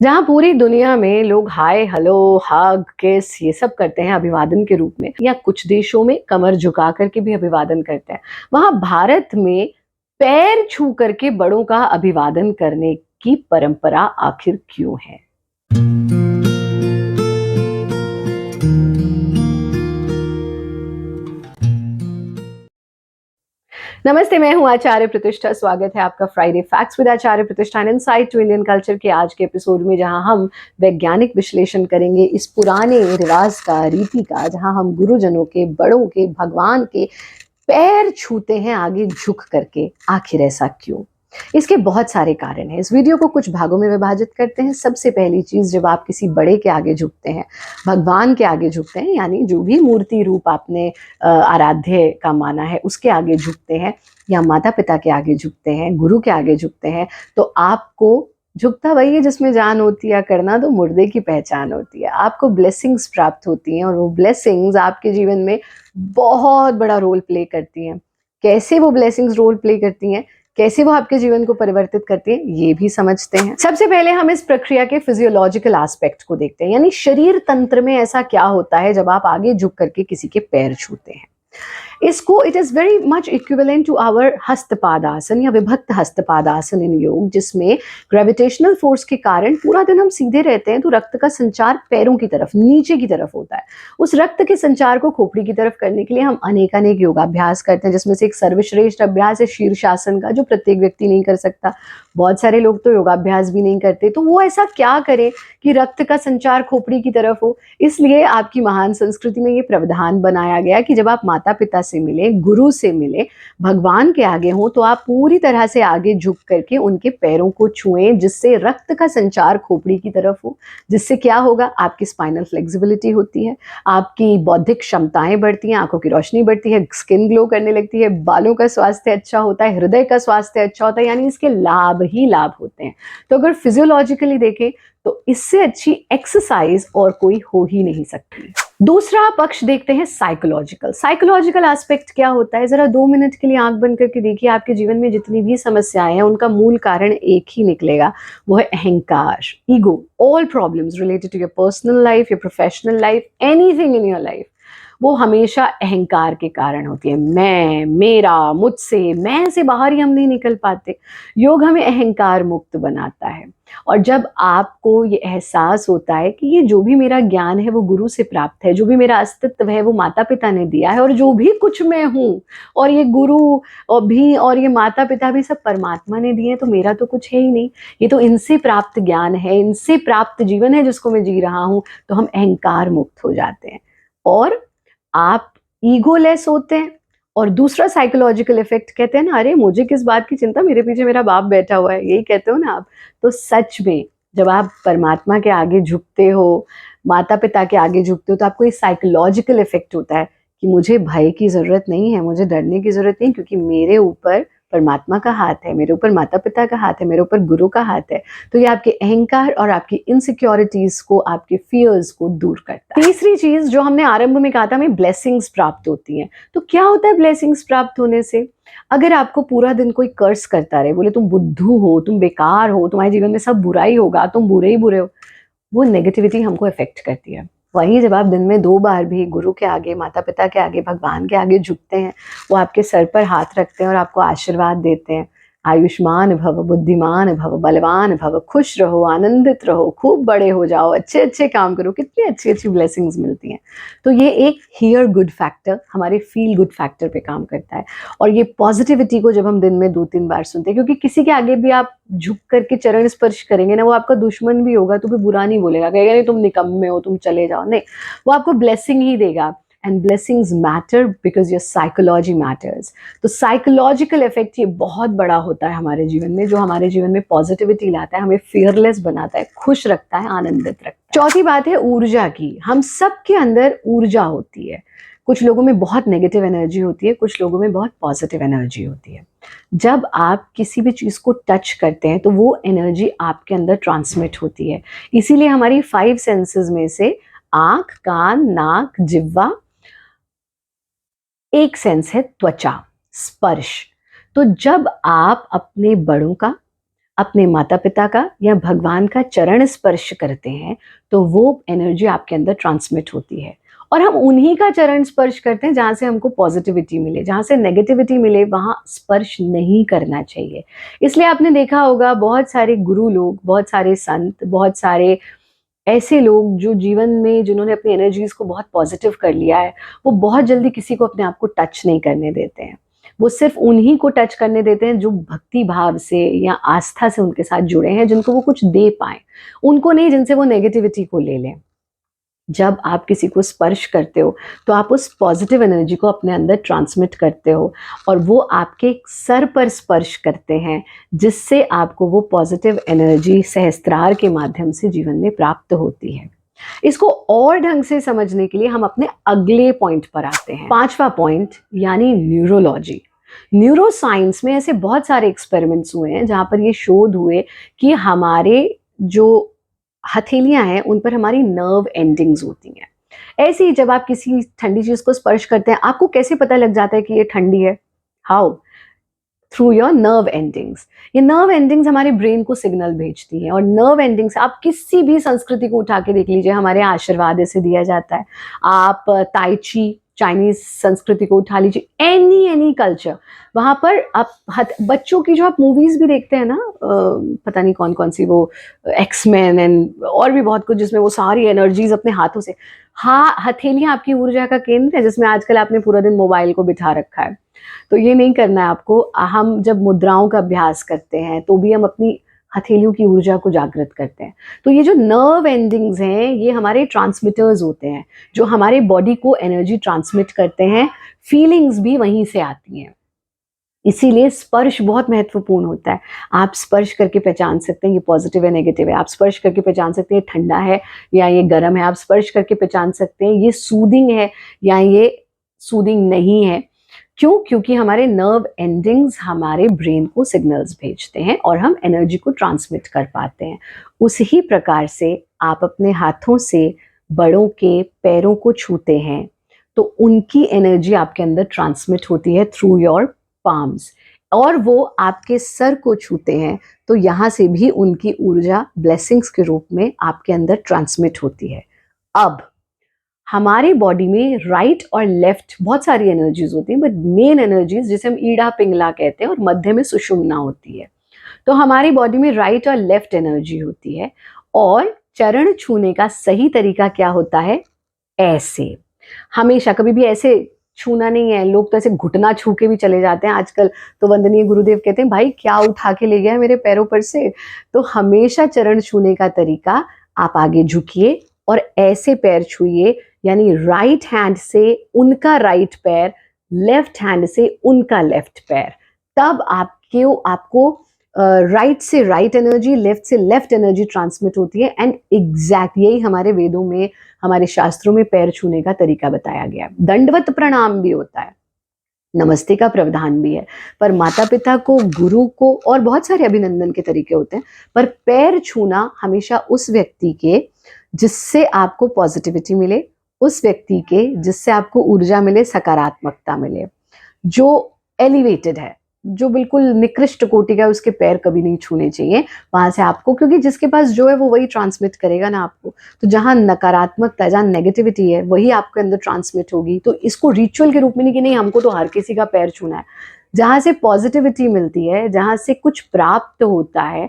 जहाँ पूरी दुनिया में लोग हाय हेलो हग किस ये सब करते हैं अभिवादन के रूप में, या कुछ देशों में कमर झुका करके भी अभिवादन करते हैं, वहां भारत में पैर छू करके बड़ों का अभिवादन करने की परंपरा आखिर क्यों है? नमस्ते, मैं हूं आचार्य प्रतिष्ठा। स्वागत है आपका Friday facts with Acharya Pratishtha and insight to Indian culture के आज के एपिसोड में, जहां हम वैज्ञानिक विश्लेषण करेंगे इस पुराने रिवाज का, रीति का, जहां हम गुरुजनों के, बड़ों के, भगवान के पैर छूते हैं आगे झुक करके। आखिर ऐसा क्यों? इसके बहुत सारे कारण हैं। इस वीडियो को कुछ भागों में विभाजित करते हैं। सबसे पहली चीज, जब आप किसी बड़े के आगे झुकते हैं, भगवान के आगे झुकते हैं, यानी जो भी मूर्ति रूप आपने आराध्य का माना है उसके आगे झुकते हैं, या माता पिता के आगे झुकते हैं, गुरु के आगे झुकते हैं, तो आपको झुकता वही है जिसमें जान होती है, करना तो मुर्दे की पहचान होती है। आपको ब्लेसिंग्स प्राप्त होती हैं और वो ब्लेसिंग्स आपके जीवन में बहुत बड़ा रोल प्ले करती हैं। कैसे वो ब्लेसिंग्स रोल प्ले करती हैं, कैसे वो आपके जीवन को परिवर्तित करती है, ये भी समझते हैं। सबसे पहले हम इस प्रक्रिया के फिजियोलॉजिकल एस्पेक्ट को देखते हैं, यानी शरीर तंत्र में ऐसा क्या होता है जब आप आगे झुक करके किसी के पैर छूते हैं। इसको it is very much equivalent to our Hastapadasana या विभक्त हस्तपादासन इन योग, जिसमें ग्रेविटेशनल फोर्स के कारण पूरा दिन हम सीधे रहते हैं, तो रक्त का संचार पैरों की तरफ, नीचे की तरफ होता है। उस रक्त के संचार को खोपड़ी की तरफ करने के लिए हम अनेकानेक योगाभ्यास करते हैं, जिसमें से एक सर्वश्रेष्ठ अभ्यास है शीर्षासन का, जो प्रत्येक व्यक्ति नहीं कर सकता। बहुत सारे लोग तो योगाभ्यास भी नहीं करते, तो वो ऐसा क्या करें कि रक्त का संचार खोपड़ी की तरफ हो। इसलिए आपकी महान संस्कृति में ये प्रावधान बनाया गया कि जब आप माता पिता से मिले, गुरु से मिले, भगवान के आगे हो, तो आप पूरी तरह से आगे झुक करके उनके पैरों को छुएं, जिससे रक्त का संचार खोपड़ी की तरफ हो। जिससे क्या होगा, आपकी स्पाइनल फ्लेक्सिबिलिटी होती है, आपकी बौद्धिक क्षमताएं बढ़ती हैं, आंखों की रोशनी बढ़ती है, स्किन ग्लो करने लगती है, बालों का स्वास्थ्य अच्छा होता है, हृदय का स्वास्थ्य अच्छा होता है, यानी इसके लाभ ही लाभ होते हैं। तो अगर फिजियोलॉजिकली देखें तो इससे अच्छी एक्सरसाइज और कोई हो ही नहीं सकती। दूसरा पक्ष देखते हैं साइकोलॉजिकल। साइकोलॉजिकल एस्पेक्ट क्या होता है, जरा 2 मिनट के लिए आंख बंद करके देखिए, आपके जीवन में जितनी भी समस्याएं हैं उनका मूल कारण एक ही निकलेगा, वो है अहंकार, ego. All problems related to your personal life, your professional life, anything in your life, वो हमेशा अहंकार के कारण होती है। मैं, मेरा, मुझसे, मैं से बाहर ही हम नहीं निकल पाते। योग हमें अहंकार मुक्त बनाता है। और जब आपको ये एहसास होता है कि ये जो भी मेरा ज्ञान है वो गुरु से प्राप्त है, जो भी मेरा अस्तित्व है वो माता पिता ने दिया है, और जो भी कुछ मैं हूँ, और ये गुरु और भी और ये माता पिता भी सब परमात्मा ने दिए हैं, तो मेरा तो कुछ है ही नहीं, ये तो इनसे प्राप्त ज्ञान है, इनसे प्राप्त जीवन है जिसको मैं जी रहा हूँ, तो हम अहंकार मुक्त हो जाते हैं और आप ईगोलेस होते हैं। और दूसरा साइकोलॉजिकल इफेक्ट, कहते हैं ना, अरे मुझे किस बात की चिंता, मेरे पीछे मेरा बाप बैठा हुआ है, यही कहते हो ना आप। तो सच में जब आप परमात्मा के आगे झुकते हो, माता पिता के आगे झुकते हो, तो आपको ये साइकोलॉजिकल इफेक्ट होता है कि मुझे भय की जरूरत नहीं है, मुझे डरने की जरूरत नहीं, क्योंकि मेरे ऊपर परमात्मा का हाथ है, मेरे ऊपर माता पिता का हाथ है, मेरे ऊपर गुरु का हाथ है। तो ये आपके अहंकार और आपकी इनसिक्योरिटीज को, आपके फियर्स को दूर करता है। तीसरी चीज जो हमने आरंभ में कहा था, हमें ब्लेसिंग्स प्राप्त होती हैं। तो क्या होता है ब्लेसिंग्स प्राप्त होने से? अगर आपको पूरा दिन कोई कर्स करता रहे, बोले तुम बुद्धू हो, तुम बेकार हो, तुम्हारे जीवन में सब बुराई होगा, तुम बुरे ही बुरे हो, वो नेगेटिविटी हमको इफेक्ट करती है। वहीं जब आप दिन में 2 बार भी गुरु के आगे, माता पिता के आगे, भगवान के आगे झुकते हैं, वो आपके सर पर हाथ रखते हैं और आपको आशीर्वाद देते हैं, आयुष्मान भव, बुद्धिमान भव, बलवान भव, खुश रहो, आनंदित रहो, खूब बड़े हो जाओ, अच्छे अच्छे काम करो, कितनी अच्छी अच्छी ब्लेसिंग्स मिलती हैं। तो ये एक हियर गुड फैक्टर, हमारे फील गुड फैक्टर पे काम करता है। और ये पॉजिटिविटी को जब हम दिन में 2-3 बार सुनते हैं, क्योंकि किसी के आगे भी आप झुक करके चरण स्पर्श करेंगे ना, वो आपका दुश्मन भी होगा तो भी बुरा नहीं बोलेगा, कहेगा नहीं तुम निकम्मे हो, तुम चले जाओ, नहीं, वो आपको ब्लेसिंग ही देगा। And blessings matter because your psychology matters. तो साइकोलॉजिकल इफेक्ट ये बहुत बड़ा होता है हमारे जीवन में, जो हमारे जीवन में पॉजिटिविटी लाता है, हमें फियरलेस बनाता है, खुश रखता है, आनंदित रखता है। चौथी बात है ऊर्जा की। हम सबके अंदर ऊर्जा होती है। कुछ लोगों में बहुत नेगेटिव एनर्जी होती है, कुछ लोगों में बहुत पॉजिटिव एनर्जी होती है। जब आप किसी भी चीज को टच करते हैं तो वो एनर्जी आपके अंदर ट्रांसमिट होती है। इसीलिए हमारी 5 सेंसेस में से आंख, कान, नाक, जिह्वा, एक सेंस है त्वचा, स्पर्श। तो जब आप अपने बड़ों का, अपने माता पिता का या भगवान का चरण स्पर्श करते हैं तो वो एनर्जी आपके अंदर ट्रांसमिट होती है। और हम उन्हीं का चरण स्पर्श करते हैं जहाँ से हमको पॉजिटिविटी मिले, जहाँ से नेगेटिविटी मिले वहाँ स्पर्श नहीं करना चाहिए। इसलिए आपने देखा होगा बहुत सारे गुरु लोग, बहुत सारे संत, बहुत सारे ऐसे लोग जो जीवन में जिन्होंने अपनी एनर्जीज को बहुत पॉजिटिव कर लिया है, वो बहुत जल्दी किसी को अपने आप को टच नहीं करने देते हैं। वो सिर्फ उन्हीं को टच करने देते हैं जो भक्ति भाव से या आस्था से उनके साथ जुड़े हैं, जिनको वो कुछ दे पाए, उनको नहीं जिनसे वो नेगेटिविटी को ले लें। जब आप किसी को स्पर्श करते हो तो आप उस पॉजिटिव एनर्जी को अपने अंदर ट्रांसमिट करते हो और वो आपके सर पर स्पर्श करते हैं, जिससे आपको वो पॉजिटिव एनर्जी सहस्त्रार के माध्यम से जीवन में प्राप्त होती है। इसको और ढंग से समझने के लिए हम अपने अगले पॉइंट पर आते हैं। 5वां पॉइंट यानी न्यूरोलॉजी। न्यूरो साइंस में ऐसे बहुत सारे एक्सपेरिमेंट्स हुए हैं जहाँ पर ये शोध हुए कि हमारे जो हथेलियां हैं उन पर हमारी नर्व एंडिंग्स होती हैं। ऐसे ही जब आप किसी ठंडी चीज को स्पर्श करते हैं, आपको कैसे पता लग जाता है कि ये ठंडी है? How? Through your nerve endings. ये नर्व एंडिंग्स हमारे ब्रेन को सिग्नल भेजती हैं और नर्व एंडिंग्स आप किसी भी संस्कृति को उठा के देख लीजिए, हमारे आशीर्वाद ऐसे दिया जाता है। आप ताई ची चाइनीज संस्कृति को उठा लीजिए, एनी कल्चर, वहां पर आप बच्चों की जो आप मूवीज भी देखते हैं ना, पता नहीं कौन कौन सी, वो एक्समैन एंड और भी बहुत कुछ, जिसमें वो सारी एनर्जीज अपने हाथों से, हाँ, हथेलियां आपकी ऊर्जा का केंद्र है, जिसमें आजकल आपने पूरा दिन मोबाइल को बिठा रखा है। तो ये नहीं करना है आपको। हम जब मुद्राओं का अभ्यास करते हैं तो भी हम अपनी हथेलियों की ऊर्जा को जागृत करते हैं। तो ये जो नर्व एंडिंग्स हैं, ये हमारे ट्रांसमिटर्स होते हैं जो हमारे बॉडी को एनर्जी ट्रांसमिट करते हैं। फीलिंग्स भी वहीं से आती हैं। इसीलिए स्पर्श बहुत महत्वपूर्ण होता है। आप स्पर्श करके पहचान सकते हैं ये पॉजिटिव है, नेगेटिव है। आप स्पर्श करके पहचान सकते हैं ये ठंडा है या ये गर्म है। आप स्पर्श करके पहचान सकते हैं ये सूदिंग है या ये सूदिंग नहीं है। क्यों? क्योंकि हमारे नर्व एंडिंग्स हमारे ब्रेन को सिग्नल्स भेजते हैं और हम एनर्जी को ट्रांसमिट कर पाते हैं। उसी प्रकार से आप अपने हाथों से बड़ों के पैरों को छूते हैं तो उनकी एनर्जी आपके अंदर ट्रांसमिट होती है थ्रू योर पाम्स, और वो आपके सर को छूते हैं तो यहाँ से भी उनकी ऊर्जा ब्लेसिंग्स के रूप में आपके अंदर ट्रांसमिट होती है। अब हमारी बॉडी में राइट और लेफ्ट बहुत सारी एनर्जीज होती हैं, बट मेन एनर्जीज जिसे हम ईड़ा पिंगला कहते हैं और मध्य में सुषुम्ना होती है। तो हमारी बॉडी में राइट और लेफ्ट एनर्जी होती है। और चरण छूने का सही तरीका क्या होता है? ऐसे, हमेशा, कभी भी ऐसे छूना नहीं है। लोग तो ऐसे घुटना छू के भी चले जाते हैं आजकल। तो वंदनीय गुरुदेव कहते हैं, भाई क्या उठा के ले गया है मेरे पैरों पर से। तो हमेशा चरण छूने का तरीका, आप आगे झुकिए और ऐसे पैर छूइए, यानी राइट हैंड से उनका राइट पैर, लेफ्ट हैंड से उनका लेफ्ट पैर। तब आपको राइट से राइट एनर्जी, लेफ्ट से लेफ्ट एनर्जी ट्रांसमिट होती है। एंड एग्जैक्ट यही हमारे वेदों में, हमारे शास्त्रों में पैर छूने का तरीका बताया गया है। दंडवत प्रणाम भी होता है, नमस्ते का प्रावधान भी है, पर माता पिता को, गुरु को और बहुत सारे अभिनंदन के तरीके होते हैं। पर पैर छूना हमेशा उस व्यक्ति के जिससे आपको पॉजिटिविटी मिले, उस व्यक्ति के जिससे आपको ऊर्जा मिले, सकारात्मकता मिले, जो एलिवेटेड है, जो बिल्कुल निकृष्ट कोटि का, उसके पैर कभी नहीं छूने चाहिए वहां से आपको, क्योंकि जिसके पास जो है वो वही ट्रांसमिट करेगा ना आपको। तो जहां नकारात्मकता, जहां नेगेटिविटी है, वही आपके अंदर ट्रांसमिट होगी। तो इसको रिचुअल के रूप में नहीं कि नहीं हमको तो हर किसी का पैर छूना है। जहां से पॉजिटिविटी मिलती है, जहां से कुछ प्राप्त होता है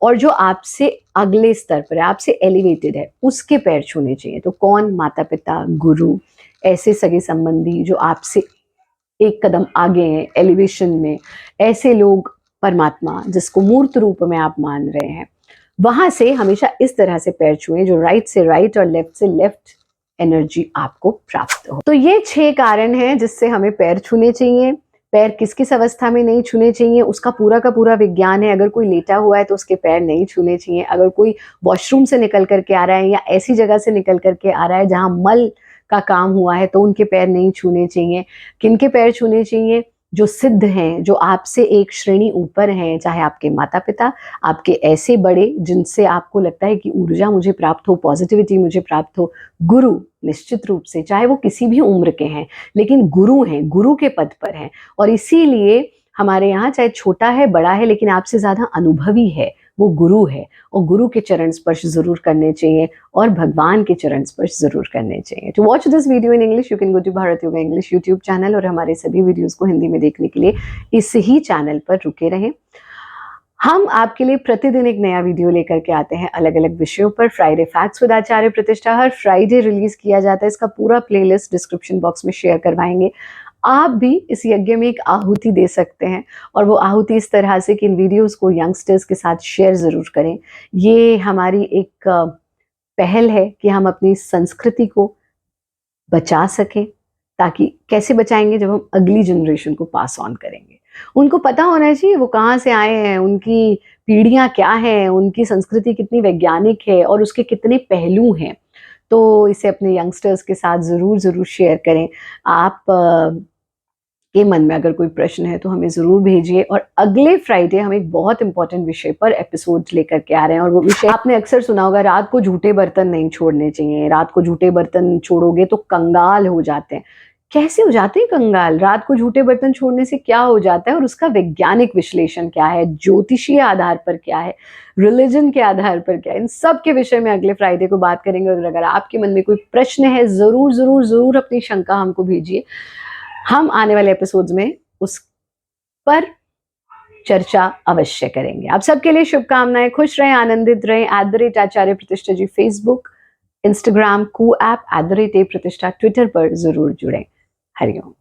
और जो आपसे अगले स्तर पर है, आपसे एलिवेटेड है, उसके पैर छूने चाहिए। तो कौन? माता पिता, गुरु, ऐसे सगे संबंधी जो आपसे एक कदम आगे हैं एलिवेशन में, ऐसे लोग, परमात्मा जिसको मूर्त रूप में आप मान रहे हैं, वहां से हमेशा इस तरह से पैर छुएं जो राइट से राइट और लेफ्ट से लेफ्ट एनर्जी आपको प्राप्त हो। तो ये 6 कारण हैं जिससे हमें पैर छूने चाहिए। पैर किस किस अवस्था में नहीं छूने चाहिए उसका पूरा का पूरा विज्ञान है। अगर कोई लेटा हुआ है तो उसके पैर नहीं छूने चाहिए। अगर कोई वॉशरूम से निकल करके आ रहा है या ऐसी जगह से निकल करके आ रहा है जहां मल का काम हुआ है तो उनके पैर नहीं छूने चाहिए। किनके पैर छूने चाहिए? जो सिद्ध हैं, जो आपसे एक श्रेणी ऊपर हैं, चाहे आपके माता पिता, आपके ऐसे बड़े जिनसे आपको लगता है कि ऊर्जा मुझे प्राप्त हो, पॉजिटिविटी मुझे प्राप्त हो। गुरु निश्चित रूप से, चाहे वो किसी भी उम्र के हैं, लेकिन गुरु हैं, गुरु के पद पर हैं। और इसीलिए हमारे यहाँ चाहे छोटा है बड़ा है लेकिन आपसे ज़्यादा अनुभवी है, वो गुरु है, और गुरु के चरण स्पर्श जरूर करने चाहिए और भगवान के चरण स्पर्श जरूर करने चाहिए। To watch this video in English you can go to Bharat yoga English YouTube channel, और हमारे सभी वीडियोस को हिंदी में देखने के लिए इस ही चैनल पर रुके रहें। हम आपके लिए प्रतिदिन एक नया वीडियो लेकर के आते हैं अलग अलग विषयों पर। फ्राइडे फैक्ट्स विद आचार्य प्रतिष्ठा हर फ्राइडे रिलीज किया जाता है। इसका पूरा प्लेलिस्ट डिस्क्रिप्शन बॉक्स में शेयर करवाएंगे। आप भी इस यज्ञ में एक आहुति दे सकते हैं, और वो आहुति इस तरह से कि इन वीडियोस को यंगस्टर्स के साथ शेयर ज़रूर करें। ये हमारी एक पहल है कि हम अपनी संस्कृति को बचा सकें, ताकि कैसे बचाएंगे, जब हम अगली जनरेशन को पास ऑन करेंगे। उनको पता होना चाहिए वो कहाँ से आए हैं, उनकी पीढ़ियाँ क्या हैं, उनकी संस्कृति कितनी वैज्ञानिक है और उसके कितने पहलू हैं। तो इसे अपने यंगस्टर्स के साथ ज़रूर शेयर करें। आप के मन में अगर कोई प्रश्न है तो हमें ज़रूर भेजिए, और अगले फ्राइडे हम एक बहुत इंपॉर्टेंट विषय पर एपिसोड लेकर के आ रहे हैं। और वो विषय आपने अक्सर सुना होगा, रात को झूठे बर्तन नहीं छोड़ने चाहिए। रात को झूठे बर्तन छोड़ोगे तो कंगाल हो जाते हैं। कैसे हो जाते हैं कंगाल? रात को झूठे बर्तन छोड़ने से क्या हो जाता है और उसका वैज्ञानिक विश्लेषण क्या है, ज्योतिषीय आधार पर क्या है, रिलीजन के आधार पर क्या है, इन सब के विषय में अगले फ्राइडे को बात करेंगे। और अगर आपके मन में कोई प्रश्न है जरूर अपनी शंका हमको भेजिए। हम आने वाले एपिसोड्स में उस पर चर्चा अवश्य करेंगे। आप सबके लिए शुभकामनाएं। खुश रहें, आनंदित रहें। @आचार्य प्रतिष्ठा जी फेसबुक, इंस्टाग्राम, कू ऐप @प्रतिष्ठा, ट्विटर पर जरूर जुड़ें। हरिओम।